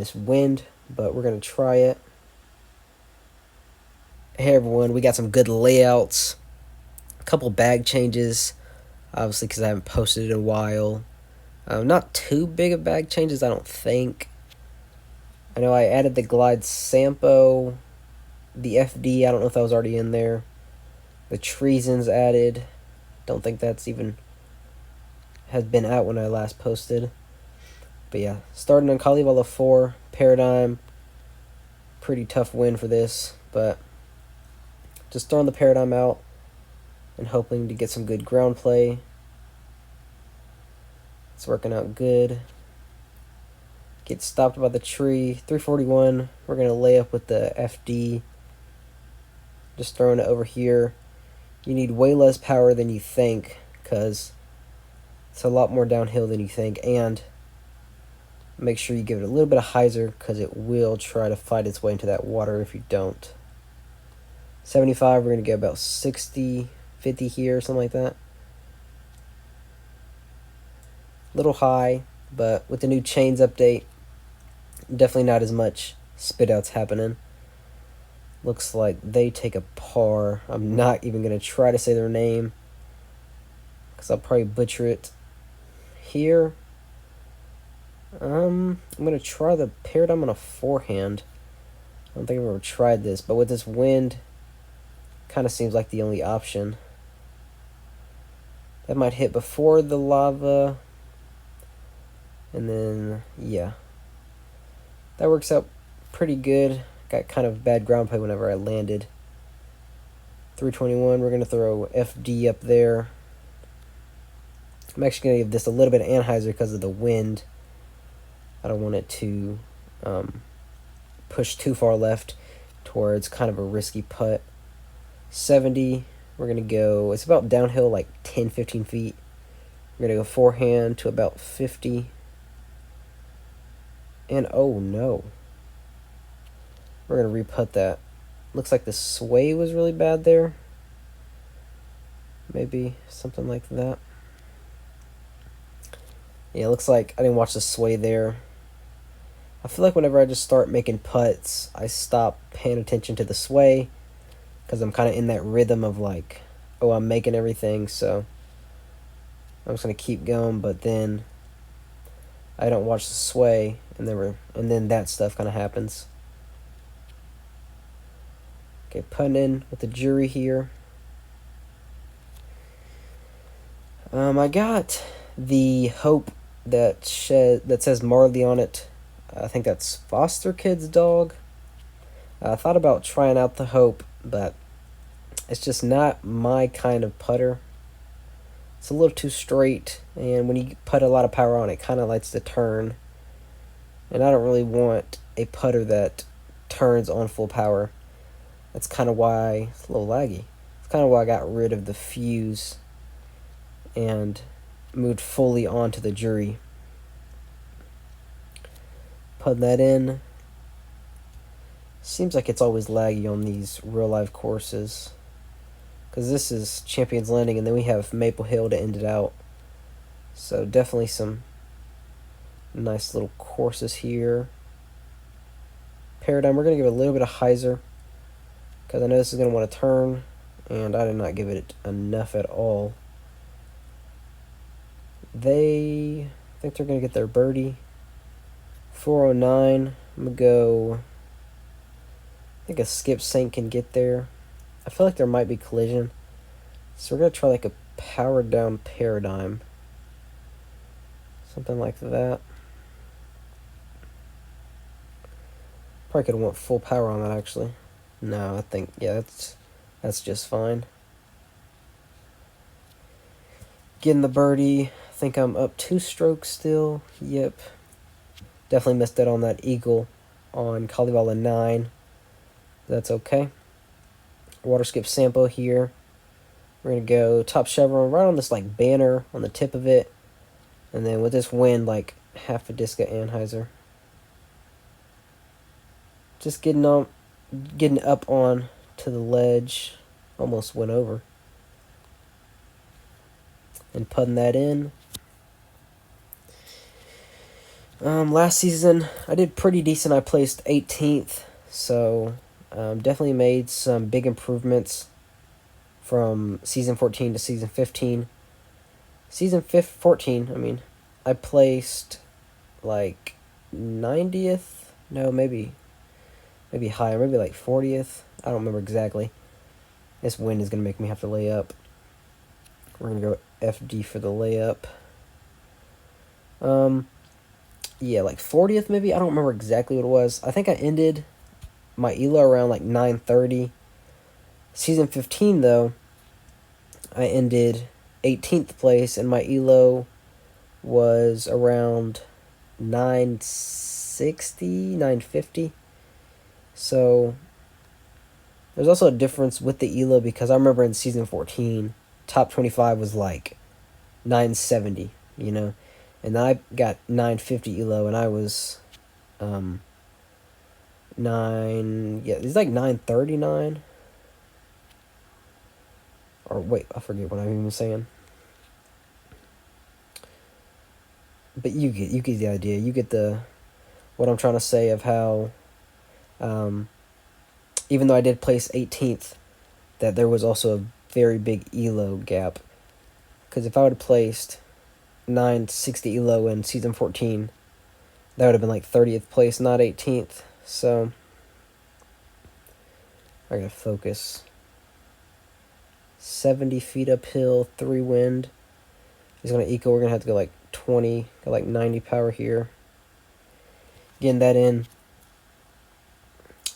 this wind, but we're going to try it. Hey everyone, we got some good layouts, a couple bag changes, obviously because I haven't posted in a while. Not too big of bag changes, I don't think. I know I added the Glide Sampo, the FD, I don't know if that was already in there. The Treason's added, don't think that's even has been out when I last posted. But yeah, starting on Kalevala 4, Paradigm, pretty tough win for this, but just throwing the Paradigm out and hoping to get some good ground play. It's working out good. Get stopped by the tree. 341. We're going to lay up with the FD. Just throwing it over here. You need way less power than you think, because it's a lot more downhill than you think. And make sure you give it a little bit of hyzer, because it will try to fight its way into that water if you don't. 75, we're going to get about 60, 50 here, something like that. Little high, but with the new chains update, definitely not as much spit outs happening. Looks like they take a par. I'm not even going to try to say their name, because I'll probably butcher it. Here, I'm going to try the Paradigm on a forehand. I don't think I've ever tried this, but with this wind, kind of seems like the only option. That might hit before the lava. And then, yeah. That works out pretty good. Got kind of bad ground play whenever I landed. 321, we're going to throw FD up there. I'm actually going to give this a little bit of anhyzer because of the wind. I don't want it to push too far left towards kind of a risky putt. 70, we're going to go, it's about downhill like 10, 15 feet. We're going to go forehand to about 50. And oh no. We're going to re-putt that. Looks like the sway was really bad there. Maybe something like that. Yeah, it looks like I didn't watch the sway there. I feel like whenever I just start making putts, I stop paying attention to the sway, because I'm kind of in that rhythm of like, oh, I'm making everything, so I'm just going to keep going, but then I don't watch the sway, and then that stuff kind of happens. Okay, putting in with the jury here. I got the Hope that says Marley on it. I think that's Foster Kid's dog. I thought about trying out the Hope, but it's just not my kind of putter. It's a little too straight, and when you put a lot of power on it, kind of likes to turn. And I don't really want a putter that turns on full power. That's kind of why it's a little laggy. It's kind of why I got rid of the fuse and moved fully onto the jury. Putting that in. Seems like it's always laggy on these real life courses, because this is Champions Landing, and then we have Maple Hill to end it out. So definitely some nice little courses here. Paradigm, we're going to give it a little bit of hyzer, because I know this is going to want to turn, and I did not give it enough at all. I think they're going to get their birdie. 409, I'm going to go, I think a Skip Saint can get there. I feel like there might be collision, so we're going to try like a powered down Paradigm. Something like that. Probably could have went full power on that, actually. No, I think, yeah, that's just fine. Getting the birdie. I think I'm up 2 strokes still. Yep. Definitely missed out on that eagle on Kalevala 9. That's okay. Water Skip Sampo here. We're going to go top chevron right on this like banner on the tip of it. And then with this wind, like half a disc of anhyzer. Just getting up on to the ledge. Almost went over. And putting that in. Last season I did pretty decent. I placed 18th, so definitely made some big improvements from season 14 to season 15. Season 14, I mean, I placed like 90th. No, maybe higher, maybe like 40th. I don't remember exactly. This wind is gonna make me have to lay up. We're gonna go FD for the layup. Yeah, like 40th maybe. I don't remember exactly what it was. I think I ended my ELO around like 930. Season 15 though, I ended 18th place and my ELO was around 960, 950. So there's also a difference with the ELO because I remember in season 14, top 25 was like 970, you know, and I got 950 ELO and I was um it's like 939, or wait, I forget what I'm even saying. But you get the idea. You get the what I'm trying to say of how um even though I did place 18th, that there was also a very big ELO gap. Because if I would have placed 960 ELO in season 14, that would have been like 30th place, not 18th. So I gotta focus. 70 feet uphill, 3 wind. He's gonna eco. We're gonna have to go like 20, go like 90 power here. Getting that in.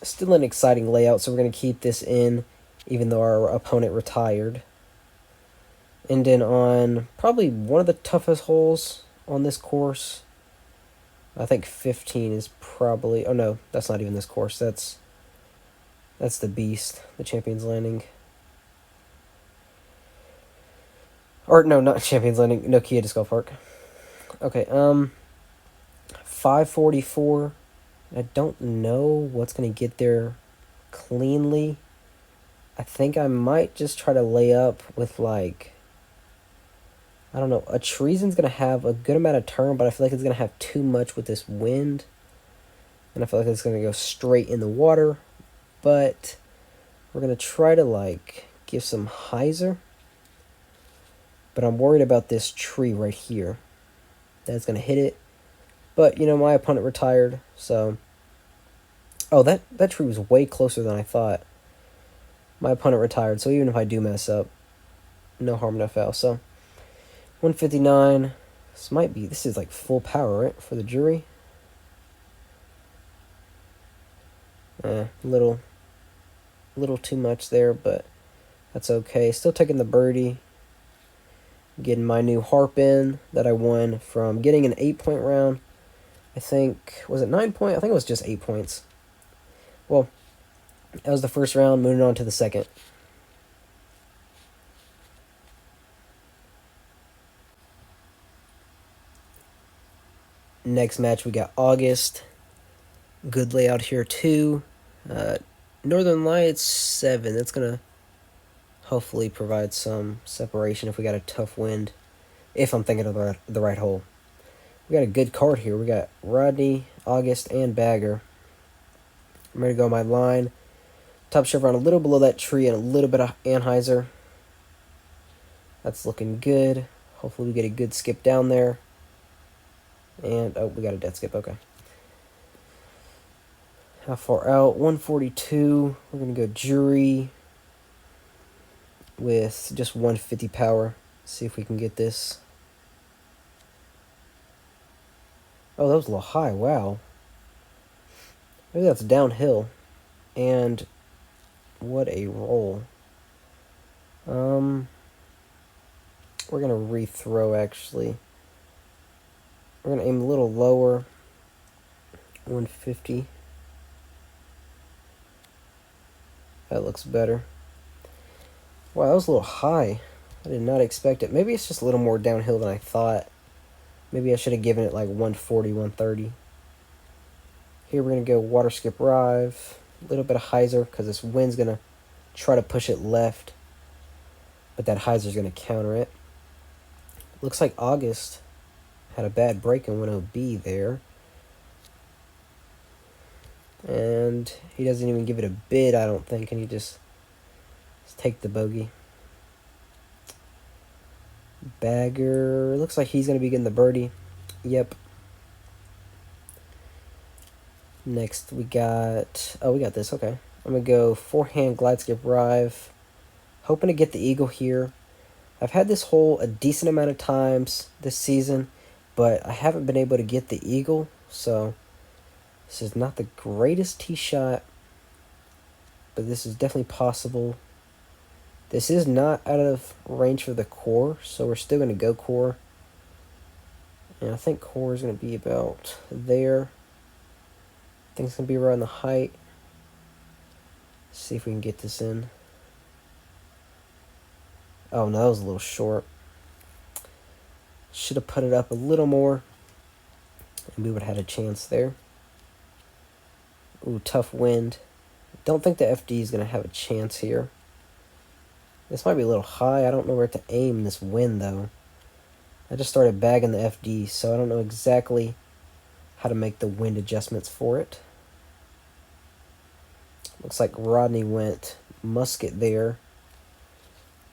Still an exciting layout, so we're gonna keep this in, even though our opponent retired. And then on probably one of the toughest holes on this course. I think 15 is probably. Oh no, that's not even this course. That's the Beast, the Champions Landing. Or no, not Champions Landing. Nokia Disc Golf Park. Okay, 544. I don't know what's gonna get there cleanly. I think I might just try to lay up with like, I don't know. A Treason's gonna have a good amount of turn, but I feel like it's gonna have too much with this wind, and I feel like it's gonna go straight in the water. But we're gonna try to like give some hyzer. But I'm worried about this tree right here. That's gonna hit it. But you know, my opponent retired, so. Oh, that tree was way closer than I thought. My opponent retired, so even if I do mess up, no harm, no foul. So 159. This is like full power, right, for the jury. Little too much there, but that's okay. Still taking the birdie. Getting my new harp in that I won from getting an 8-point round. I think, was it 9 point? I think it was just 8 points. Well, that was the first round, moving on to the second. Next match, we got August. Good layout here, too. Northern Lights 7. That's going to hopefully provide some separation if we got a tough wind. If I'm thinking of the right hole. We got a good card here. We got Rodney, August, and Bagger. I'm ready to go my line. Top chevron a little below that tree and a little bit of Anheuser. That's looking good. Hopefully we get a good skip down there. And, oh, we got a dead skip. Okay. How far out? 142. We're going to go jury with just 150 power. See if we can get this. Oh, that was a little high. Wow. Maybe that's downhill. And what a roll. We're going to rethrow, actually. We're going to aim a little lower. 150. That looks better. Wow, that was a little high. I did not expect it. Maybe it's just a little more downhill than I thought. Maybe I should have given it like 140, 130. Here we're going to go water skip rive. A little bit of hyzer because this wind's going to try to push it left. But that hyzer's going to counter it. Looks like August had a bad break and went OB there. And he doesn't even give it a bid, I don't think, and he just take the bogey. Bagger, looks like he's going to be getting the birdie. Yep. Next we got, we got this, okay. I'm going to go forehand glide skip drive. Hoping to get the eagle here. I've had this hole a decent amount of times this season, but I haven't been able to get the eagle, so this is not the greatest tee shot, but this is definitely possible. This is not out of range for the core, so we're still going to go core. And I think core is going to be about there. I think it's going to be around the height. Let's see if we can get this in. Oh, no, that was a little short. Should have put it up a little more, and we would have had a chance there. Ooh, tough wind. Don't think the FD is going to have a chance here. This might be a little high. I don't know where to aim this wind, though. I just started bagging the FD, so I don't know exactly how to make the wind adjustments for it. Looks like Rodney went musket there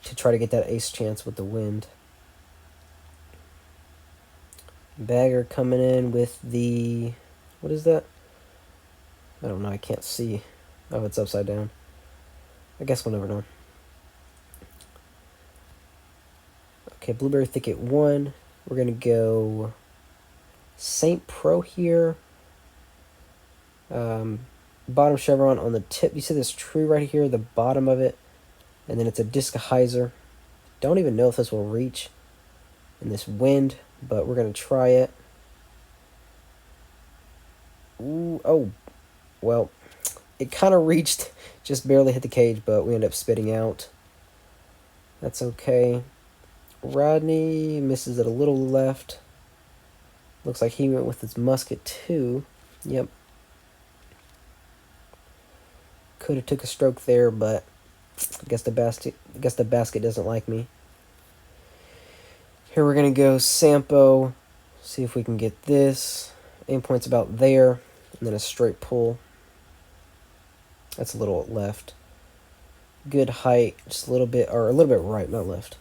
to try to get that ace chance with the wind. Bagger coming in with the... What is that? I don't know. I can't see. Oh, it's upside down. I guess we'll never know. Okay, Blueberry Thicket 1. We're going to go St. Pro here. Bottom chevron on the tip. You see this tree right here, the bottom of it. And then it's a disc hyzer. Don't even know if this will reach in this wind, but we're going to try it. Ooh, oh, well, it kind of reached, just barely hit the cage, but we end up spitting out. That's okay. Rodney misses it a little left. Looks like he went with his musket too. Yep. Could have took a stroke there, but I guess the basket doesn't like me. Here we're gonna go Sampo. See if we can get this. Aim point's about there, and then a straight pull. That's a little left. Good height, just a little bit, or a little bit right, not left.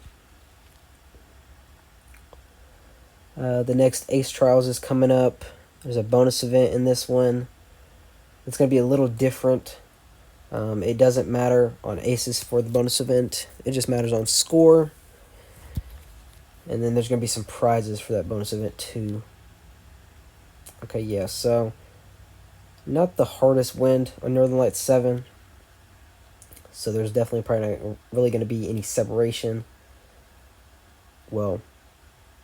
The next Ace Trials is coming up. There's a bonus event in this one. It's going to be a little different. It doesn't matter on aces for the bonus event. It just matters on score. And then there's going to be some prizes for that bonus event too. Okay, yeah, so not the hardest wind on Northern Lights 7. So there's definitely probably not really going to be any separation. Well,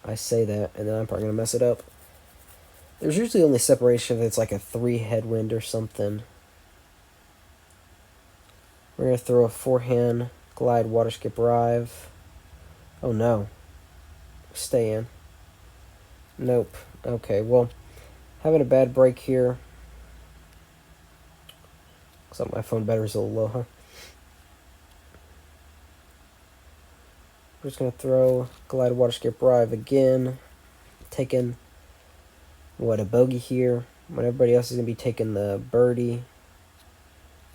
I say that, and then I'm probably going to mess it up. There's usually only separation if it's like a 3 headwind or something. We're going to throw a forehand glide water skip drive. Oh no. Stay in. Nope. Okay, well, having a bad break here. Looks like my phone battery's a little low, huh? We're just going to throw glide water skip drive again. Taking, what, a bogey here. When everybody else is going to be taking the birdie.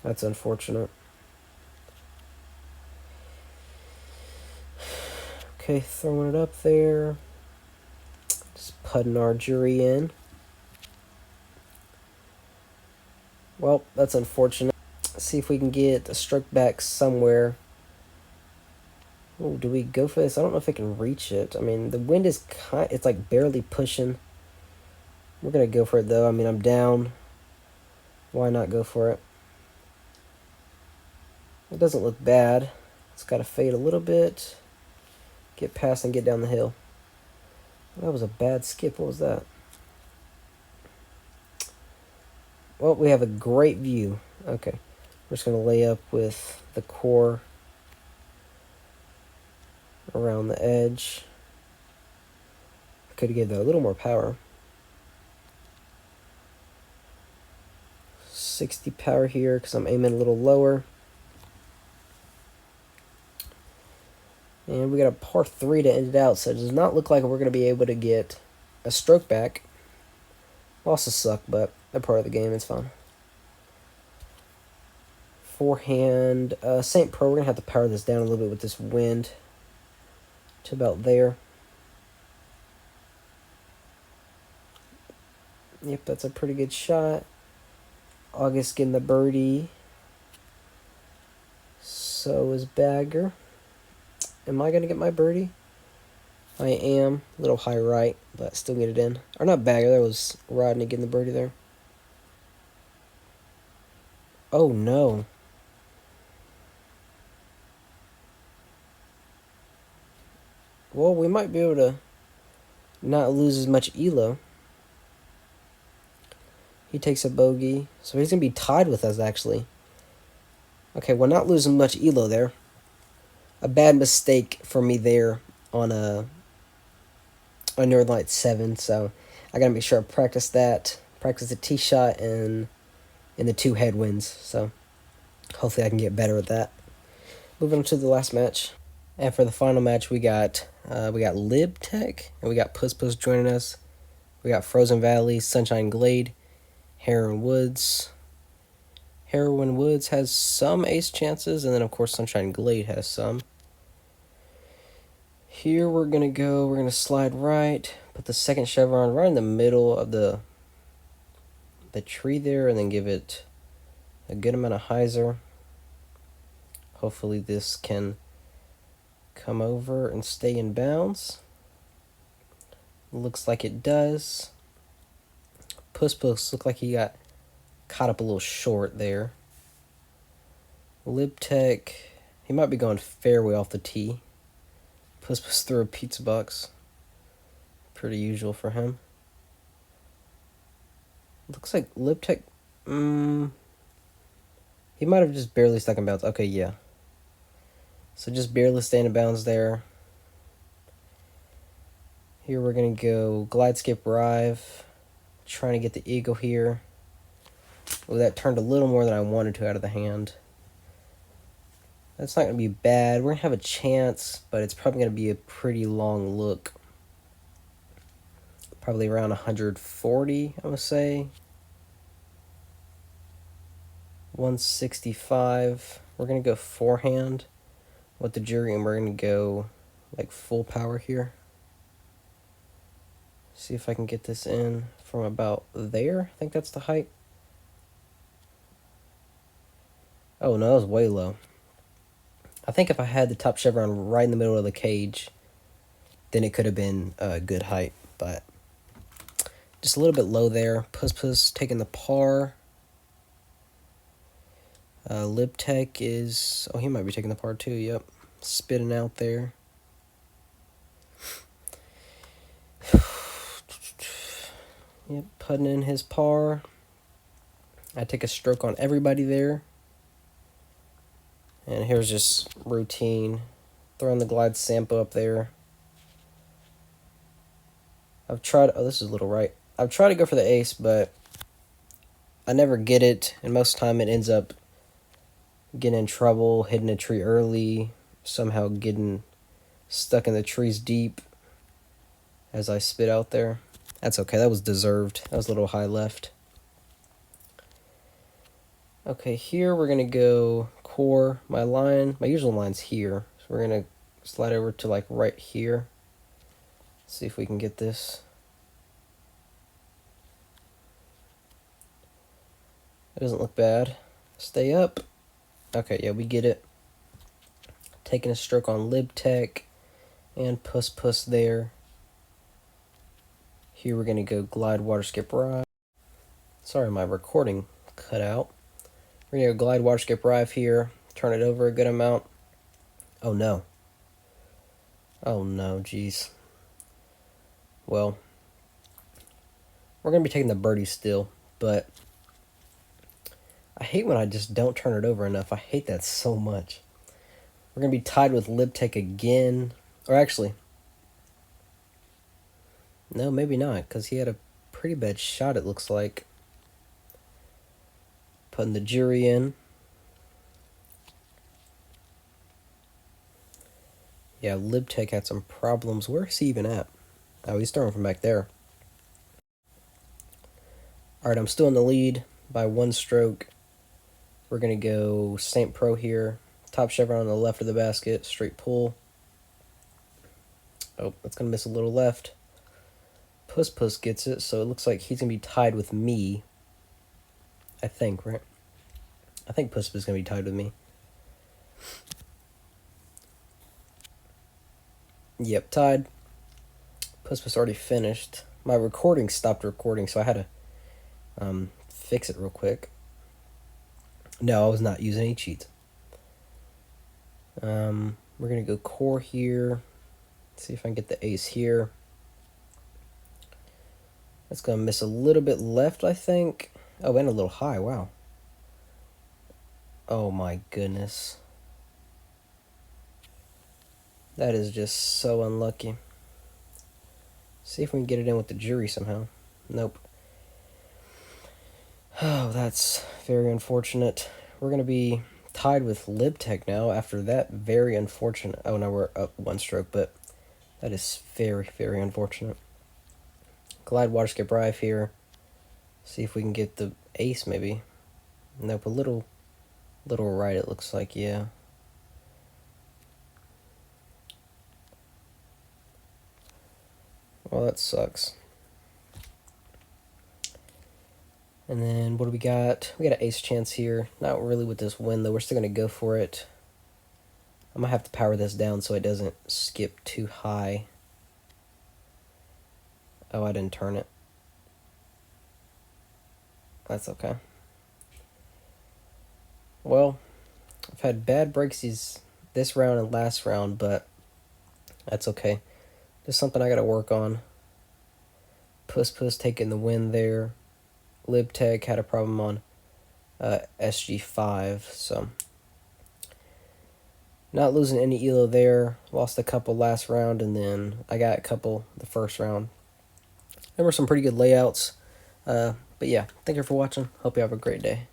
That's unfortunate. Okay, throwing it up there. Just putting our jury in. Well, that's unfortunate. Let's see if we can get a stroke back somewhere. Oh, do we go for this? I don't know if it can reach it. I mean, the wind is it's like barely pushing. We're going to go for it, though. I mean, I'm down. Why not go for it? It doesn't look bad. It's got to fade a little bit. Get past and get down the hill. That was a bad skip. What was that? Well, we have a great view. Okay. We're just going to lay up with the core around the edge. Could have given that a little more power. 60 power here because I'm aiming a little lower. And we got a par 3 to end it out, so it does not look like we're going to be able to get a stroke back. Losses suck, but they're part of the game. It's fun. Forehand. St. Pro, we're going to have to power this down a little bit with this wind to about there. Yep, that's a pretty good shot. August getting the birdie. So is Bagger. Am I going to get my birdie? I am. A little high right, but still get it in. Or not Bagger, that was Rodney getting the birdie there. Oh no. Well, we might be able to not lose as much elo. He takes a bogey, so he's going to be tied with us, actually. Okay, we're not losing much elo there. A bad mistake for me there on Northern Light 7, so I got to make sure I practice that. Practice the tee shot and in the 2 headwinds, so hopefully I can get better at that. Moving on to the last match. And for the final match, we got Lib Tech, and we got Puss Puss joining us. We got Frozen Valley, Sunshine Glade, Heroin Woods. Heroin Woods has some ace chances, and then of course Sunshine Glade has some. Here we're going to slide right, put the second chevron right in the middle of the tree there, and then give it a good amount of hyzer. Hopefully this can come over and stay in bounds. Looks like it does. Puss Puss looked like he got caught up a little short there. Libtech, he might be going fairway off the tee. Puss Puss threw a pizza box. Pretty usual for him. Looks like Libtech, he might have just barely stuck in bounds. Okay, yeah. So just barely staying in bounds there. Here we're going to go glide skip rive. Trying to get the eagle here. Oh, that turned a little more than I wanted to out of the hand. That's not going to be bad. We're going to have a chance, but it's probably going to be a pretty long look. Probably around 140, I would say. 165. We're going to go forehand with the jury, and we're going to go like full power here. See if I can get this in from about there. I think that's the height. Oh no, that was way low. I think if I had the top chevron right in the middle of the cage, then it could have been a good height, but just a little bit low there. Puss Puss taking the par. Libtech is... Oh, he might be taking the par too, yep. Spitting out there. Yep, putting in his par. I take a stroke on everybody there. And here's just routine. Throwing the glide sample up there. I've tried... Oh, this is a little right. I've tried to go for the ace, but I never get it. And most of the time it ends up getting in trouble, hitting a tree early, somehow getting stuck in the trees deep as I spit out there. That's okay, that was deserved. That was a little high left. Okay, here we're going to go core. My usual line's here. So we're going to slide over to like right here. See if we can get this. It doesn't look bad. Stay up. Okay, yeah, we get it. Taking a stroke on Libtech and Puss Puss there. Here we're going to go glide water skip rive. Sorry, my recording cut out. We're going to go glide water skip rive here. Turn it over a good amount. Oh no. Oh no, jeez. Well, we're going to be taking the birdie still, but I hate when I just don't turn it over enough. I hate that so much. We're going to be tied with Libtech again. Or actually, no, maybe not, because he had a pretty bad shot, it looks like. Putting the jury in. Yeah, Libtech had some problems. Where is he even at? Oh, he's throwing from back there. Alright, I'm still in the lead by 1 stroke. We're going to go Saint Pro here. Top chevron on the left of the basket. Straight pull. Oh, that's going to miss a little left. Puss Puss gets it, so it looks like he's going to be tied with me. I think, right? I think Puss Puss is going to be tied with me. Yep, tied. Puss Puss already finished. My recording stopped recording, so I had to fix it real quick. No, I was not using any cheats. We're going to go core here. See if I can get the ace here. That's going to miss a little bit left, I think. Oh, and a little high. Wow. Oh, my goodness. That is just so unlucky. See if we can get it in with the jury somehow. Nope. Oh, that's very unfortunate. We're going to be tied with LibTech now after that very unfortunate... Oh, no, we're up one stroke, but that is very, very unfortunate. Glide Waterscape Rive here. See if we can get the ace, maybe. Nope, a little right, it looks like, yeah. Well, that sucks. And then what do we got? We got an ace chance here. Not really with this win, though. We're still going to go for it. I'm going to have to power this down so it doesn't skip too high. Oh, I didn't turn it. That's okay. Well, I've had bad breaks this round and last round, but that's okay. Just something I got to work on. Puss Puss taking the win there. LibTech had a problem on SG5, so not losing any elo there. Lost a couple last round, and then I got a couple the first round. There were some pretty good layouts. But yeah, thank you for watching. Hope you have a great day.